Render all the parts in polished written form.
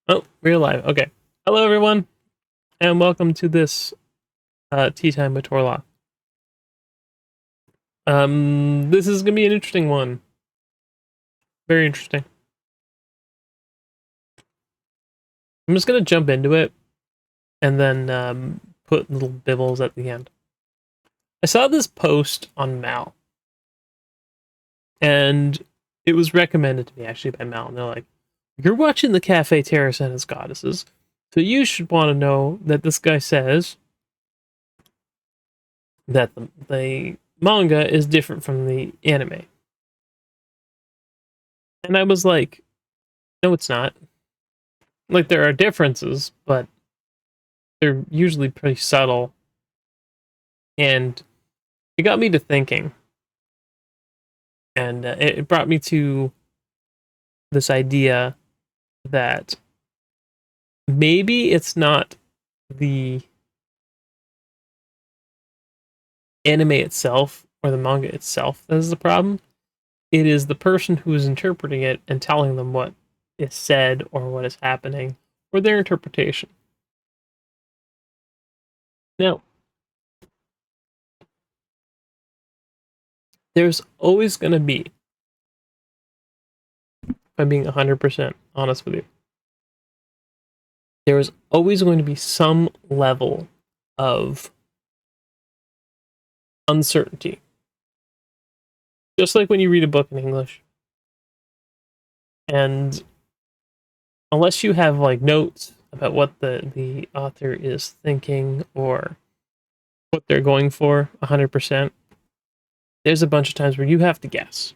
Oh, we're live. Okay. Hello, everyone, and welcome to this Tea Time with Torla. This is gonna be an interesting one. Very interesting. I'm just gonna jump into it and then put little bibbles at the end. I saw this post on Mal, and it was recommended to me actually by Mal. And they're like, "You're watching the Cafe Terrace and its goddesses, so you should want to know that this guy says that the manga is different from the anime." And I was like, "No, it's not. Like, there are differences, but they're usually pretty subtle." And it got me to thinking, and it brought me to this idea that maybe it's not the anime itself or the manga itself that is the problem. It is the person who is interpreting it and telling them what is said or what is happening or their interpretation. Now, there's always going to be, if I'm being 100% honest with you, there is always going to be some level of uncertainty. Just like when you read a book in English, and unless you have like notes about what the author is thinking or what they're going for 100%, there's a bunch of times where you have to guess.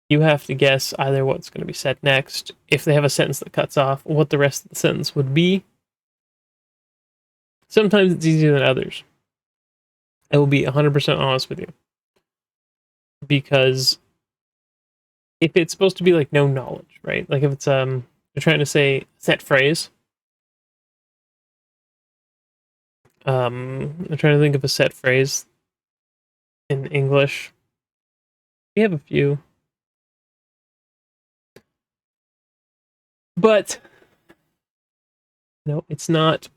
You have to guess either what's going to be said next, if they have a sentence that cuts off, what the rest of the sentence would be. Sometimes it's easier than others. I will be 100% honest with you. Because if it's supposed to be like no knowledge, right? Like if it's they're trying to say set phrase. I'm trying to think of a set phrase in English. We have a few. But no, it's not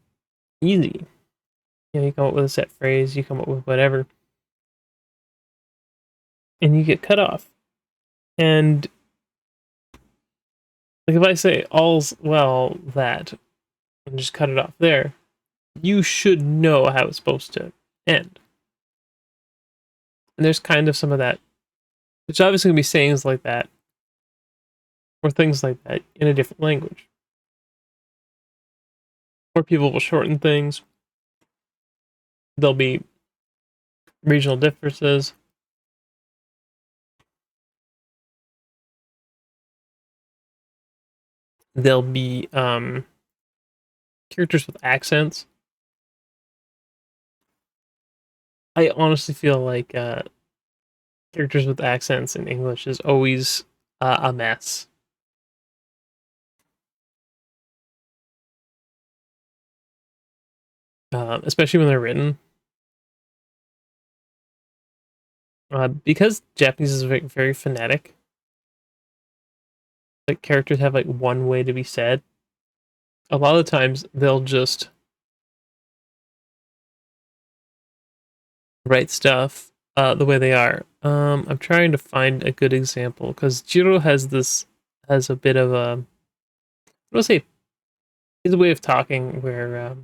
easy. You know, you come up with a set phrase, you come up with whatever, and you get cut off. And like if I say all's well that and just cut it off there, you should know how it's supposed to end. And there's kind of some of that. There's obviously gonna be sayings like that or things like that in a different language. Or people will shorten things. There'll be regional differences. There'll be characters with accents. I honestly feel like characters with accents in English is always a mess. Especially when they're written. Because Japanese is very, very phonetic. Like characters have like one way to be said. A lot of the times they'll just write stuff the way they are. I'm trying to find a good example because Jiro has a bit of a, I don't say, his way of talking where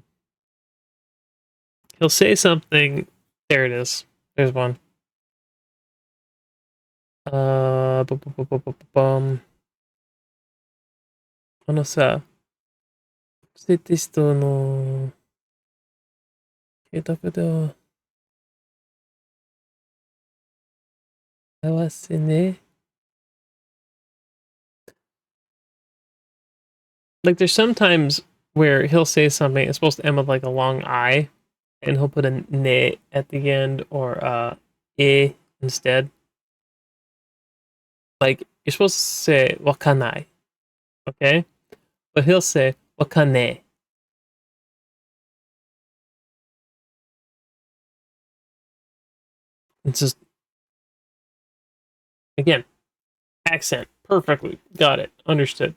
he'll say something. There it is. There's one. Bu- bu- bu- bu- bu- bu- bum. あのさ、テテストの計画では合わせね。Like there's sometimes where he'll say something, it's supposed to end with like a long I, and he'll put a ne at the end or e instead. Like you're supposed to say wakanai, okay? But he'll say wakane. It's just again accent perfectly got it understood.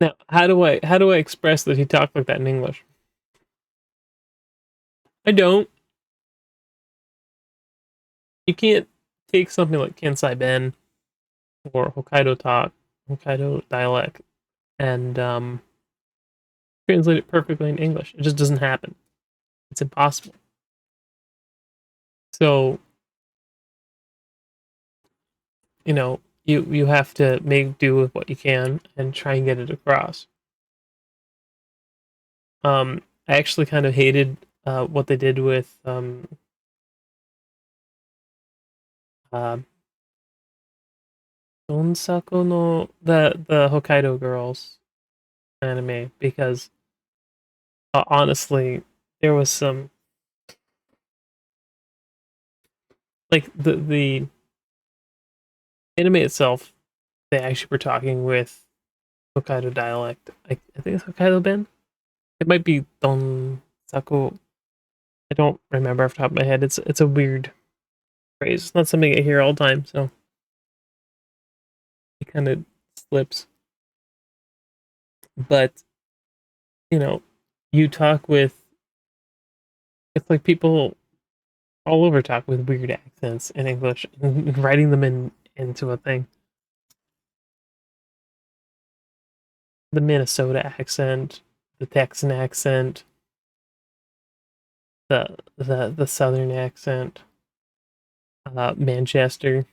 Now, how do I express that he talked like that in English? I don't. You can't take something like Kansai Ben or Hokkaido dialect, and translate it perfectly in English. It just doesn't happen. It's impossible. So, you have to make do with what you can and try and get it across. I actually kind of hated what they did with uh, Donsako no the Hokkaido girls anime because honestly, there was some like the anime itself. They actually were talking with Hokkaido dialect. I think it's Hokkaido Ben. It might be Donsako. I don't remember off the top of my head. It's a weird phrase. It's not something I hear all the time, so it kind of slips. But you know, you talk with it's like people all over talk with weird accents in English and writing them into a thing. The Minnesota accent, the Texan accent, the Southern accent, Manchester,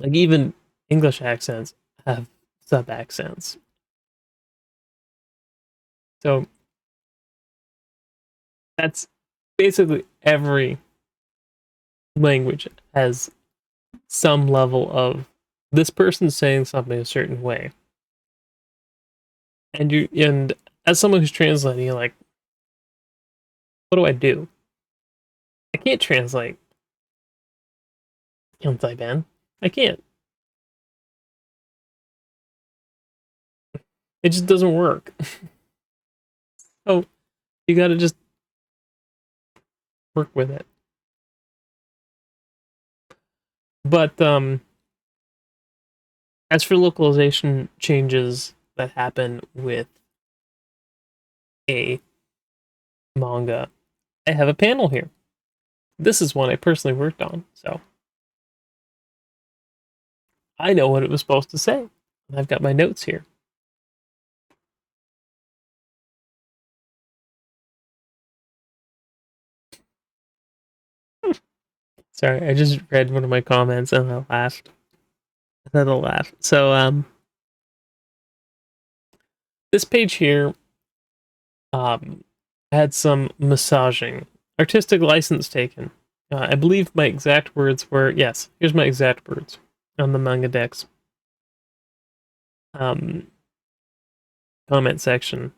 like even English accents have sub accents. So that's basically every language has some level of this person saying something a certain way, and as someone who's translating, you're like, what do I do? I can't translate Kansai Ben. I can't. It just doesn't work. So you got to just work with it. But as for localization changes that happen with a manga, I have a panel here. This is one I personally worked on, so I know what it was supposed to say. And I've got my notes here. Sorry, I just read one of my comments and I laughed. I had a laugh. So this page here had some massaging, artistic license taken. I believe my exact words were yes. Here's my exact words on the manga dex. Um, comment section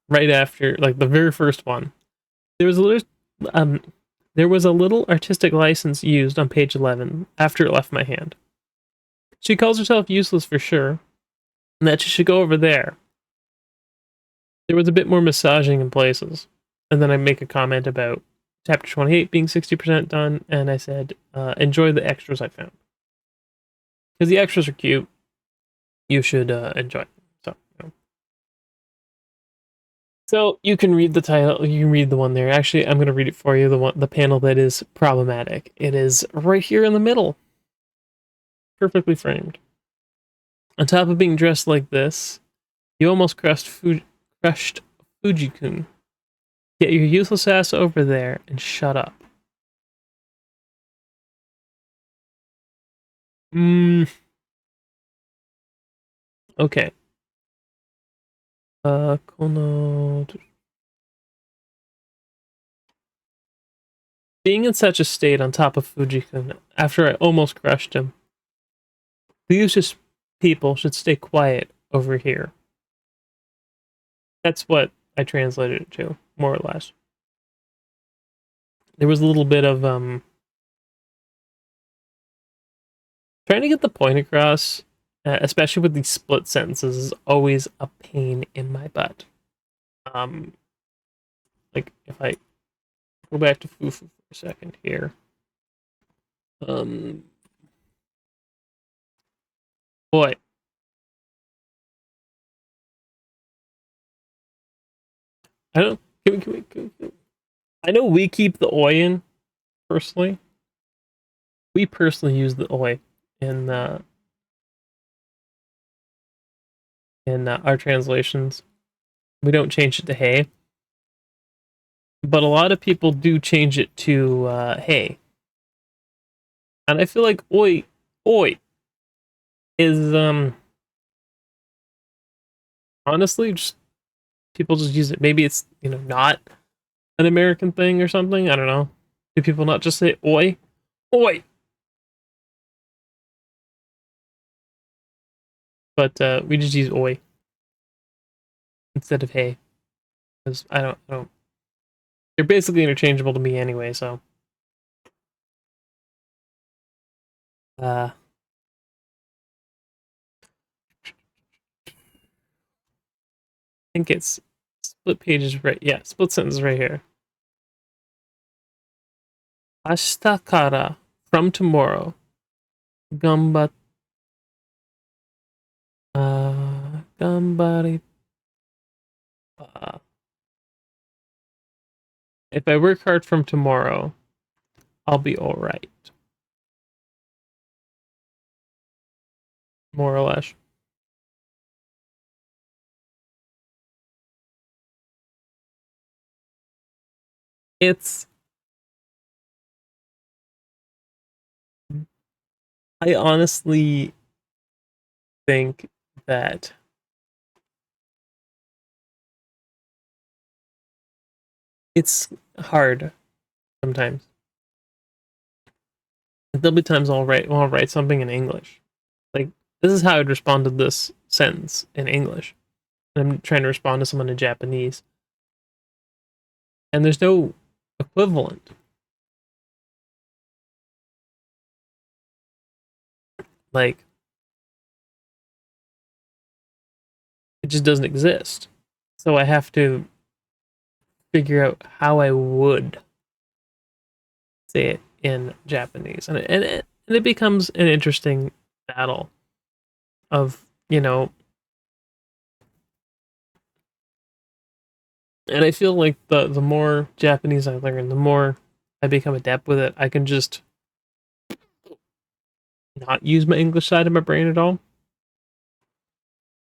right after, like the very first one. There was a little, um, there was a little artistic license used on page 11 after it left my hand. She calls herself useless for sure, and that she should go over there. There was a bit more massaging in places, and then I make a comment about chapter 28 being 60% done, and I said, enjoy the extras I found. Because the extras are cute, you should enjoy them. So you can read the title. You can read the one there. Actually, I'm going to read it for you. The panel that is problematic. It is right here in the middle, perfectly framed. On top of being dressed like this, you almost crushed Fuji-kun. Get your useless ass over there and shut up. Okay. Kono. Being in such a state on top of Fuji-kun after I almost crushed him. These just people should stay quiet over here. That's what I translated it to, more or less. There was a little bit of trying to get the point across, especially with these split sentences, is always a pain in my butt. Like if I go back to Fufu for a second here, boy, I don't. I know we keep the oi in personally. We personally use the oi in our translations. We don't change it to hey, but a lot of people do change it to hey, and I feel like oi is honestly just people just use it. Maybe it's not an American thing or something. I don't know. Do people not just say oi, oi? But we just use oi instead of hey, because I don't. They're basically interchangeable to me anyway. So I think it's split pages right. Yeah, split sentence right here. Ashita kara, from tomorrow. Gambat. Gambari. If I work hard from tomorrow, I'll be all right. More or less. It's. I honestly think that it's hard sometimes. There'll be times I'll write something in English. Like this is how I'd respond to this sentence in English. And I'm trying to respond to someone in Japanese. And there's no equivalent. Like it just doesn't exist. So I have to figure out how I would say it in Japanese. And it becomes an interesting battle of, and I feel like the more Japanese I learn, the more I become adept with it. I can just not use my English side of my brain at all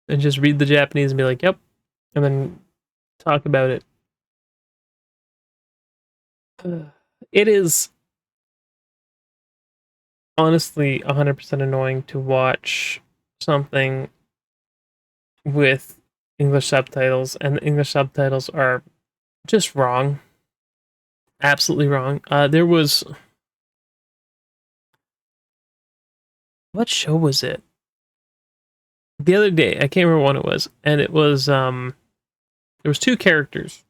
and just read the Japanese and be like, yep, and then talk about it. It is honestly 100% annoying to watch something with English subtitles, and the English subtitles are just wrong. Absolutely wrong. There was. What show was it? The other day, I can't remember what it was, and it was there was two characters,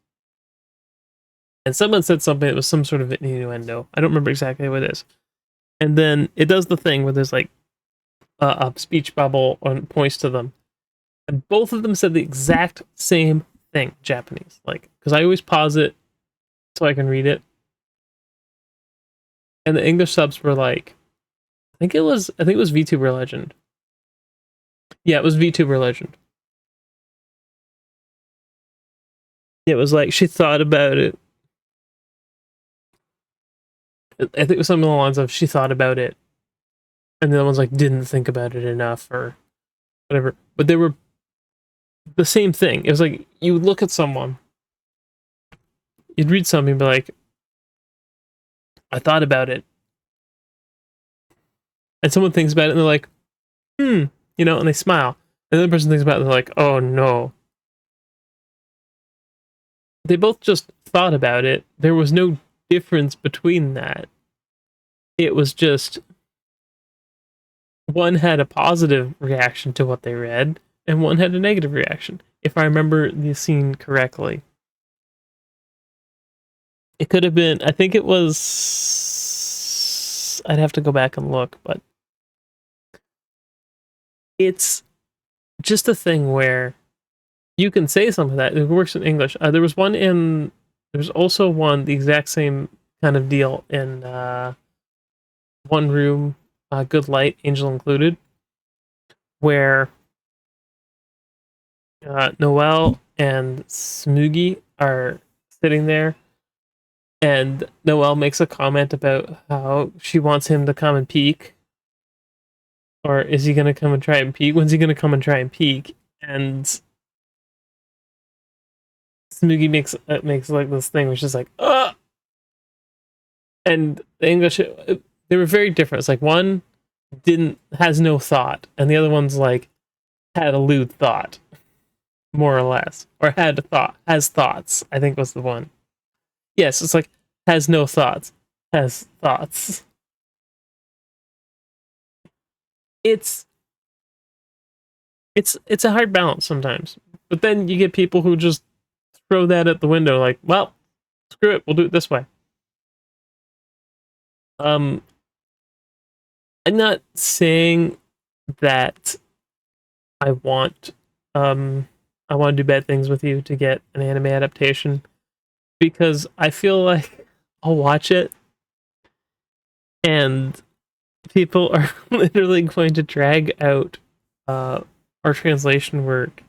and someone said something that was some sort of innuendo. I don't remember exactly what it is. And then it does the thing where there's like a speech bubble and points to them, and both of them said the exact same thing, Japanese. Like, because I always pause it so I can read it, and the English subs were like, I think it was VTuber Legend. Yeah, it was VTuber Legend. It was like she thought about it. I think it was something along the lines of she thought about it, and the other one's like didn't think about it enough or whatever. But they were the same thing. It was like you would look at someone, you'd read something, and be like, I thought about it, and someone thinks about it, and they're like, and they smile. And the other person thinks about it, and they're like, oh no. They both just thought about it. There was no difference between that. It was just one had a positive reaction to what they read, and one had a negative reaction, if I remember the scene correctly. It could have been, I think it was, I'd have to go back and look, but it's just a thing where you can say something that it works in English. There was also one, the exact same kind of deal in One Room, Good Light, Angel Included, where Noelle and Smoogie are sitting there, and Noelle makes a comment about how she wants him to come and peek. Or is he gonna come and try and peek? When's he gonna come and try and peek? And Smoogie makes like this thing, which is like, ugh. And the English, they were very different. It's like one has no thought, and the other one's like had a lewd thought, more or less, or has thoughts. I think was the one. Yes, it's like has no thoughts, has thoughts. It's it's a hard balance sometimes, but then you get people who just throw that at the window, like, well, screw it, we'll do it this way. I'm not saying that I want I want to do bad things with you to get an anime adaptation, because I feel like I'll watch it and people are literally going to drag out our translation work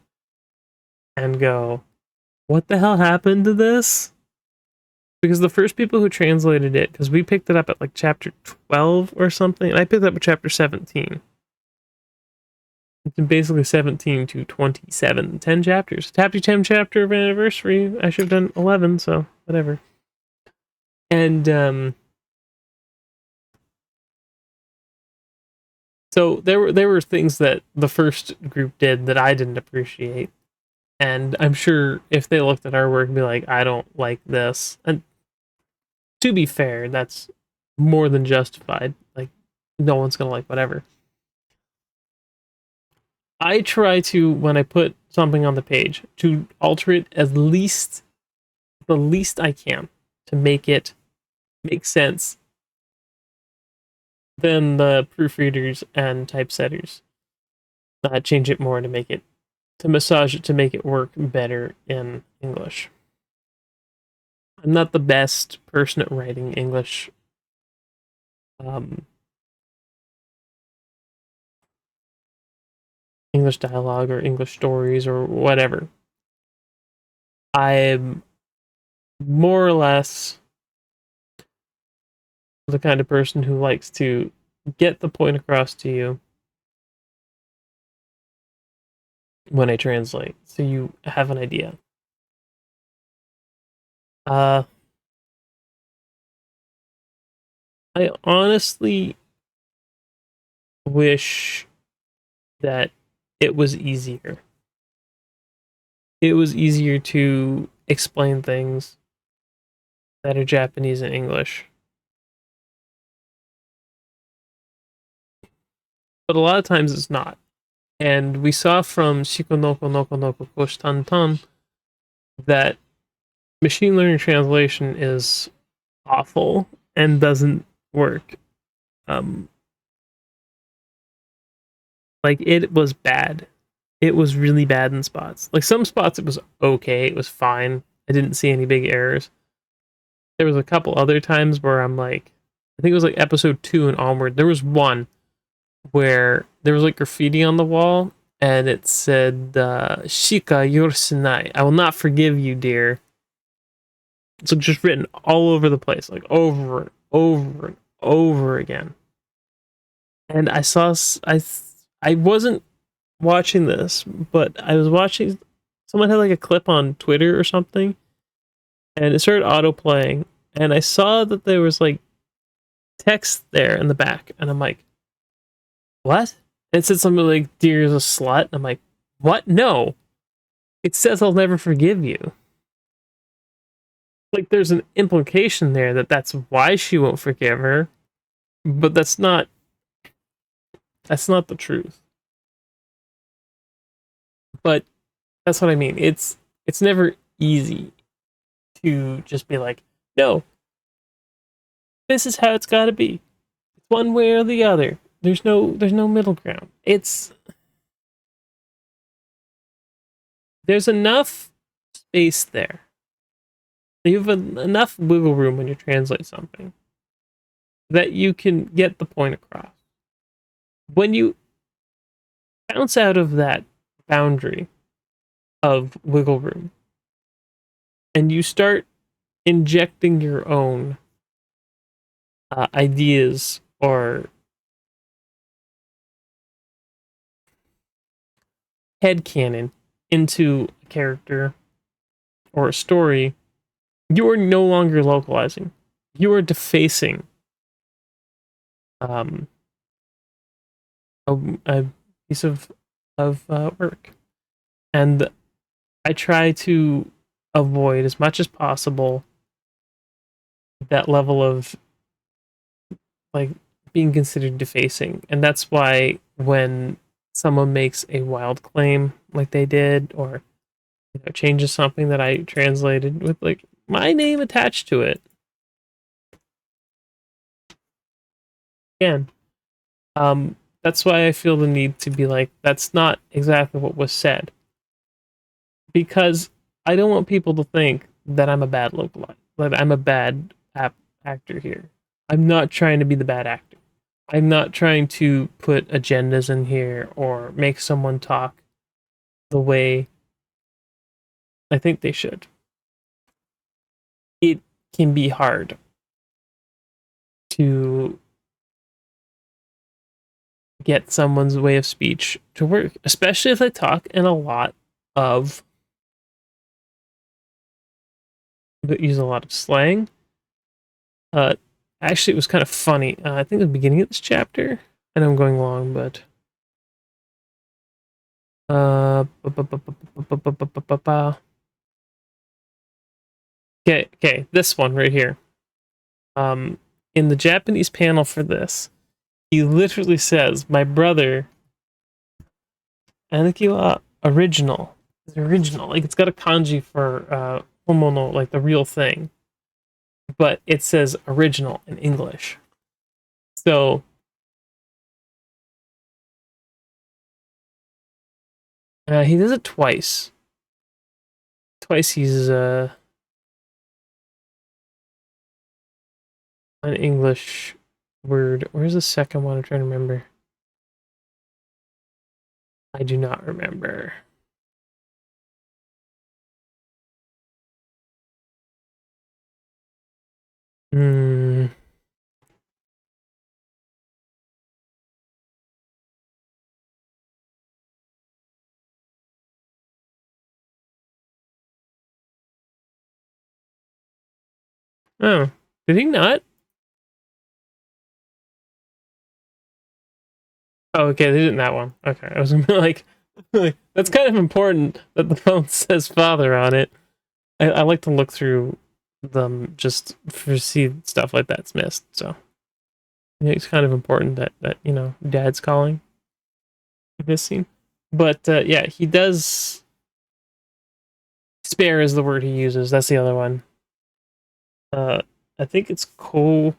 and go, what the hell happened to this? Because the first people who translated it, because we picked it up at like chapter 12 or something, and I picked it up at chapter 17. It's basically 17 to 27, 10 chapters. Happy 10 chapter of anniversary. I should have done 11, so whatever. And so there were things that the first group did that I didn't appreciate. And I'm sure if they looked at our work and be like, I don't like this. And to be fair, that's more than justified. Like, no one's gonna like whatever. I try to, when I put something on the page, to alter it the least I can to make it make sense than the proofreaders and typesetters. Change it more to massage it to make it work better in English. I'm not the best person at writing English English dialogue or English stories or whatever. I'm more or less the kind of person who likes to get the point across to you when I translate, so you have an idea. I honestly wish that it was easier. It was easier to explain things that are Japanese and English. But a lot of times it's not. And we saw from Shikonoko Noko Noko Koshtantan that machine learning translation is awful and doesn't work. Like, it was bad. It was really bad in spots. Like, some spots it was okay, it was fine. I didn't see any big errors. There was a couple other times where I'm like, I think it was like episode 2 and onward. There was one where there was like graffiti on the wall and it said, Shika Yorsinai, I will not forgive you, dear. It's like just written all over the place, like over and over and over again. And I wasn't watching this, but I was watching, someone had like a clip on Twitter or something, and it started auto playing, and I saw that there was like text there in the back, and I'm like, what? And it said something like, dear is a slut. And I'm like, what? No. It says I'll never forgive you. Like, there's an implication there that that's why she won't forgive her, but that's not the truth. But that's what I mean. It's never easy to just be like, no, this is how it's got to be. It's one way or the other. There's no middle ground. There's enough space there. You have enough wiggle room when you translate something that you can get the point across. When you bounce out of that boundary of wiggle room, and you start injecting your own ideas or headcanon into a character or a story, you are no longer localizing. You are defacing um, a piece of work. And I try to avoid as much as possible that level of like being considered defacing. And that's why when someone makes a wild claim like they did, or changes something that I translated with like my name attached to it, again, that's why I feel the need to be like, that's not exactly what was said, because I don't want people to think that I'm a bad localizer, that I'm a bad actor here. I'm not trying to be the bad actor. I'm not trying to put agendas in here or make someone talk the way I think they should. It can be hard to get someone's way of speech to work, especially if they talk in a lot of use a lot of slang. Uh, Actually, it was kind of funny. I think at the beginning of this chapter, I know I'm going long, but okay, this one right here. In the Japanese panel for this, he literally says, "My brother, Anakiwa original, is original." Like it's got a kanji for homono, like the real thing, but it says original in English. So he does it twice. Twice he uses an English word. Where's the second one? I'm trying to remember. I do not remember. Hmm. Oh, did he not? Oh, okay, they didn't that one. Okay, I was gonna be like, that's kind of important that the phone says father on it. I like to look through them just for see stuff like that's missed. So it's kind of important that dad's calling this scene. But yeah, he does. Spare is the word he uses. That's the other one. I think it's Kohose.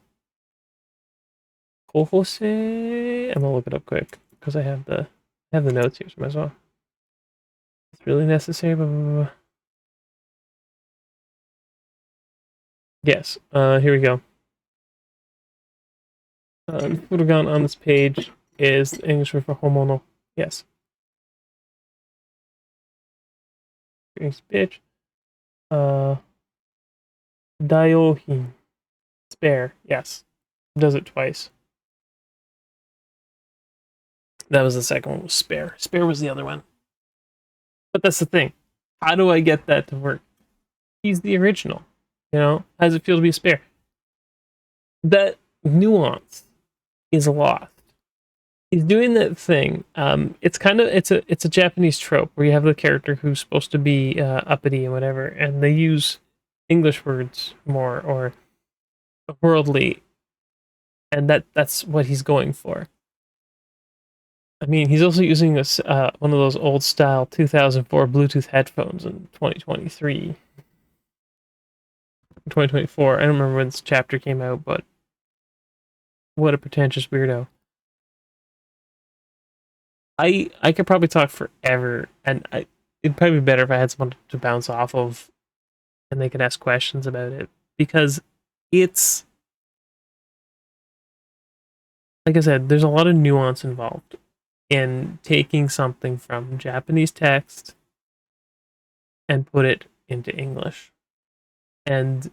I'm gonna look it up quick because I have the notes here, so might as well. It's really necessary. Blah, blah, blah. Yes. Here we go. Fudogan on this page is the English word for homono. Yes. Bitch. Daiohin. Spare. Yes. Does it twice. That was the second one. Was spare. Spare was the other one. But that's the thing. How do I get that to work? He's the original. How does it feel to be a spare? That nuance is lost. He's doing that thing. It's a Japanese trope where you have the character who's supposed to be uppity and whatever, and they use English words more or worldly, and that's what he's going for. I mean, he's also using one of those old style 2004 Bluetooth headphones in 2023. 2024. I don't remember when this chapter came out, but what a pretentious weirdo. I could probably talk forever, and it'd probably be better if I had someone to bounce off of, and they could ask questions about it, because it's like I said, there's a lot of nuance involved in taking something from Japanese text and put it into English. and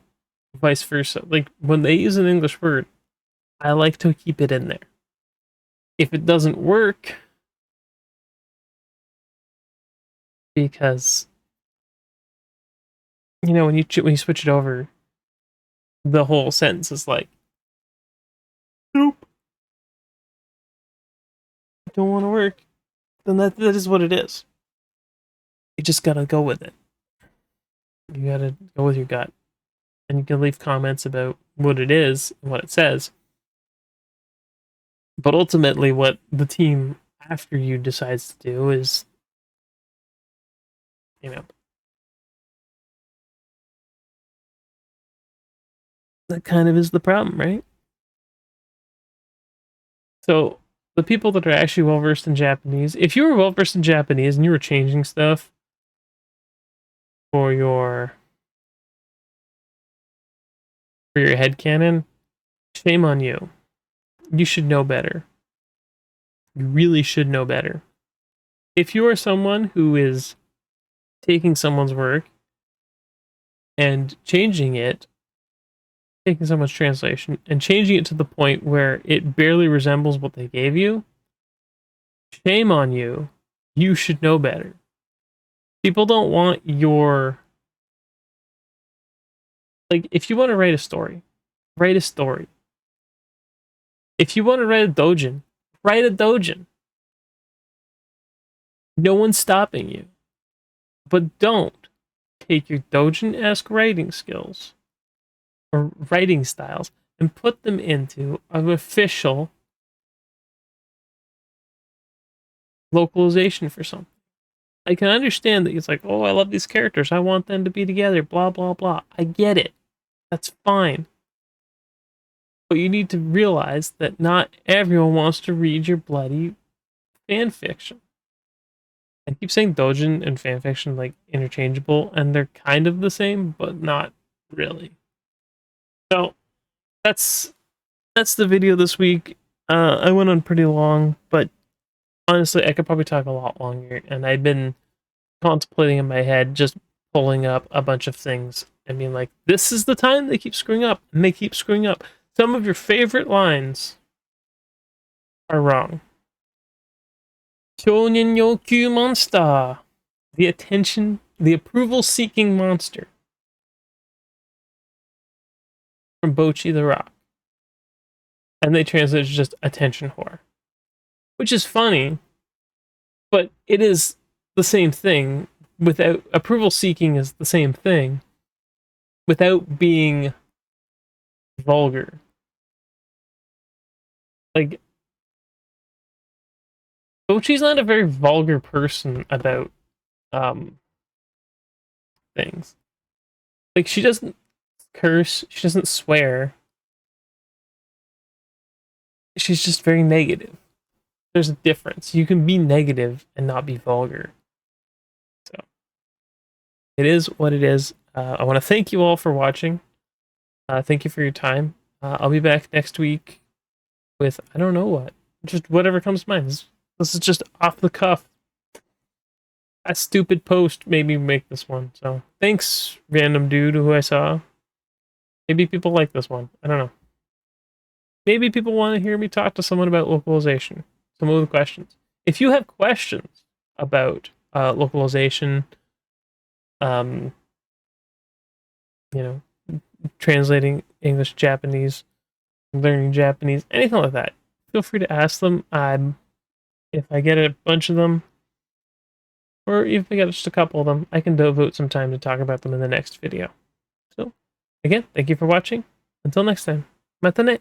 vice versa. Like when they use an English word, I like to keep it in there. If it doesn't work, because you know when you switch it over, the whole sentence is like, nope, don't want to work. Then that is what it is. You just gotta go with it. You gotta go with your gut, and you can leave comments about what it is and what it says. But ultimately, what the team after you decides to do is, you know, that kind of is the problem, right? So the people that are actually well versed in Japanese, if you were well versed in Japanese and you were changing stuff for your headcanon, shame on you. You should know better. You really should know better. If you are someone who is taking someone's work and changing it, taking someone's translation and changing it to the point where it barely resembles what they gave you, shame on you. You should know better. People don't want your, like, if you want to write a story, write a story. If you want to write a doujin, write a doujin. No one's stopping you. But don't take your doujin-esque writing skills or writing styles and put them into an official localization for something. I can understand that it's like, oh, I love these characters. I want them to be together, blah, blah, blah. I get it. That's fine. But you need to realize that not everyone wants to read your bloody fan fiction. I keep saying doujin and fan fiction like interchangeable, and they're kind of the same, but not really. So that's the video this week. I went on pretty long, but honestly, I could probably talk a lot longer. And I've been contemplating in my head, just pulling up a bunch of things and being like, this is the time they keep screwing up, and they keep screwing up. Some of your favorite lines are wrong. Shounen Yoku Monster, the approval-seeking monster from Bocchi the Rock. And they translate it just attention whore. Which is funny, but it is the same thing. Without approval seeking is the same thing without being vulgar. Like, Bocchi's not a very vulgar person about things. Like, she doesn't curse, she doesn't swear. She's just very negative. There's a difference. You can be negative and not be vulgar. So, it is what it is. I want to thank you all for watching. Thank you for your time. I'll be back next week with, I don't know what. Just whatever comes to mind. This is just off the cuff. A stupid post made me make this one. So, thanks, random dude who I saw. Maybe people like this one. I don't know. Maybe people want to hear me talk to someone about localization. Some of the questions. If you have questions about localization, you know, translating English, Japanese, learning Japanese, anything like that, feel free to ask them. If I get a bunch of them, or if I get just a couple of them, I can devote some time to talk about them in the next video. So, again, thank you for watching. Until next time, matane!